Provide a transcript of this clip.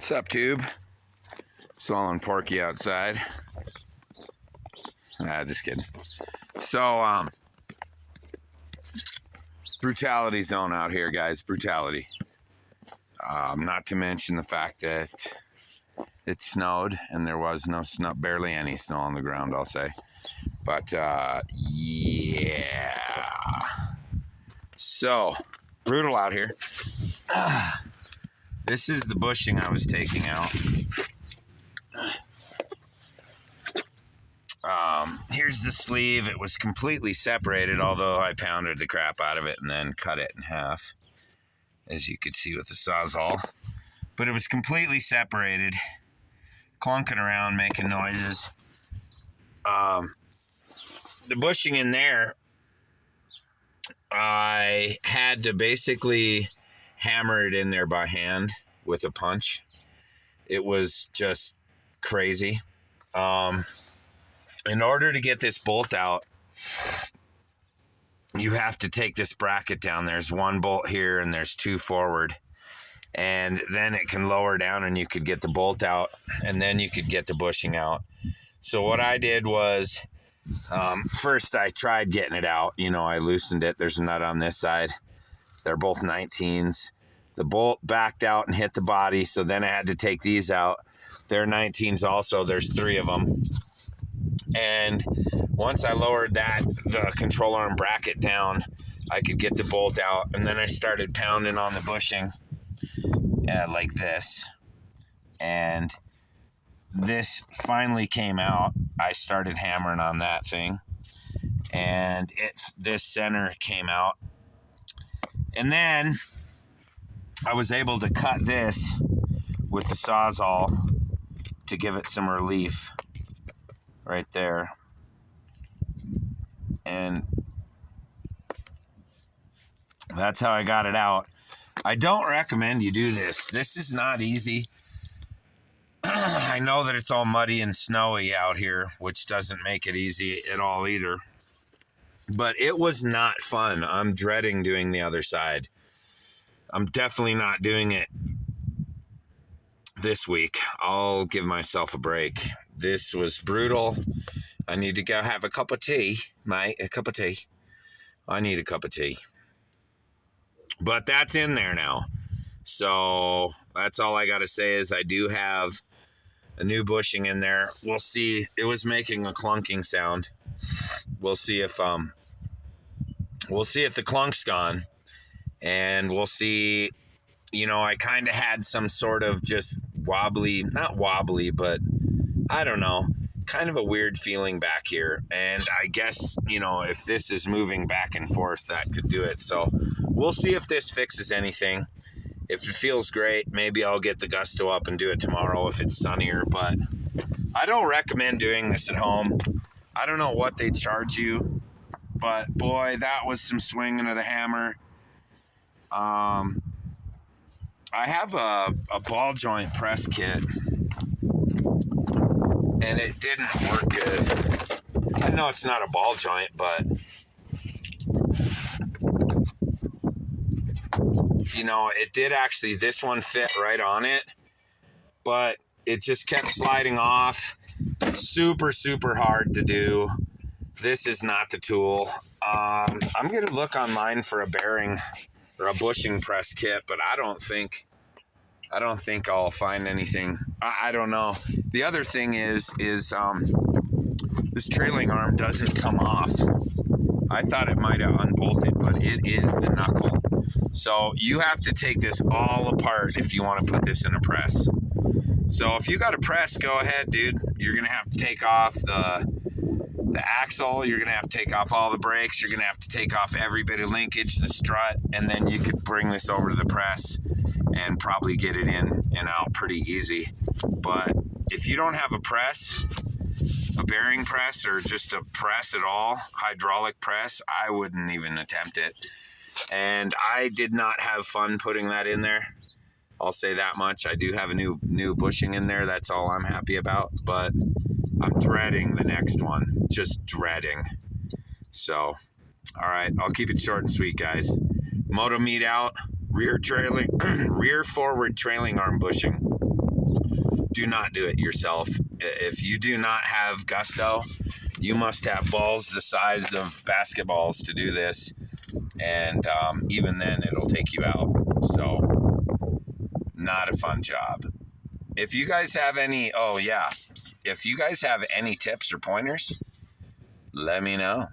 What's up, tube? Sol and Porky outside. Just kidding. So, brutality zone out here, guys. Brutality. Not to mention the fact that it snowed and there was no snow, barely any snow on the ground, I'll say. But, yeah. So, brutal out here. This is the bushing I was taking out. Here's the sleeve. It was completely separated, although I pounded the crap out of it and then cut it in half, as you could see with the Sawzall. But it was completely separated, clunking around, making noises. The bushing in there, I had to basically hammer it in there by hand with a punch. It was just crazy. In order to get this bolt out, you have to take this bracket down. There's one bolt here and there's two forward, and then it can lower down and you could get the bolt out, and then you could get the bushing out. So what I did was, first I tried getting it out. You know, I loosened it. There's a nut on this side. They're both 19s. The bolt backed out and hit the body, so then I had to take these out. They're 19s also. There's 3 of them. And once I lowered the control arm bracket down, I could get the bolt out. And then I started pounding on the bushing like this. And this finally came out. I started hammering on that thing. And this center came out. And then I was able to cut this with the Sawzall to give it some relief right there. And that's how I got it out. I don't recommend you do this. This is not easy. I know that it's all muddy and snowy out here, which doesn't make it easy at all either. But it was not fun. I'm dreading doing the other side. I'm definitely not doing it this week. I'll give myself a break. This was brutal. I need to go have a cup of tea, mate. A cup of tea. I need a cup of tea. But that's in there now. So that's all I got to say is I do have a new bushing in there. We'll see. It was making a clunking sound. We'll see if the clunk's gone. And we'll see, you know, I kind of had some sort of just wobbly, not wobbly, but I don't know, kind of a weird feeling back here. And I guess, you know, if this is moving back and forth, that could do it. So we'll see if this fixes anything. If it feels great, maybe I'll get the Gusto up and do it tomorrow if it's sunnier. But I don't recommend doing this at home. I don't know what they charge you, but boy, that was some swinging of the hammer. I have a ball joint press kit, and it didn't work good. I know it's not a ball joint, but you know, it did actually, this one fit right on it, but it just kept sliding off. Super, super hard to do. This is not the tool. I'm going to look online for a bearing or a bushing press kit, but I don't think I'll find anything. I don't know. The other thing is this trailing arm doesn't come off. I thought it might have unbolted, but it is the knuckle. So you have to take this all apart if you want to put this in a press. So if you got a press, go ahead, dude. You're going to have to take off the axle, you're going to have to take off all the brakes, you're going to have to take off every bit of linkage, the strut, and then you could bring this over to the press and probably get it in and out pretty easy. But if you don't have a press, a bearing press, or just a press at all, hydraulic press, I wouldn't even attempt it. And I did not have fun putting that in there. I'll say that much. I do have a new bushing in there. That's all I'm happy about. But I'm dreading the next one. Just dreading. So, all right. I'll keep it short and sweet, guys. Moto Meat out. Rear forward trailing arm bushing. do not do it yourself. If you do not have gusto, you must have balls the size of basketballs to do this. And even then, it'll take you out. So, not a fun job. If you guys have any, if you guys have any tips or pointers, let me know.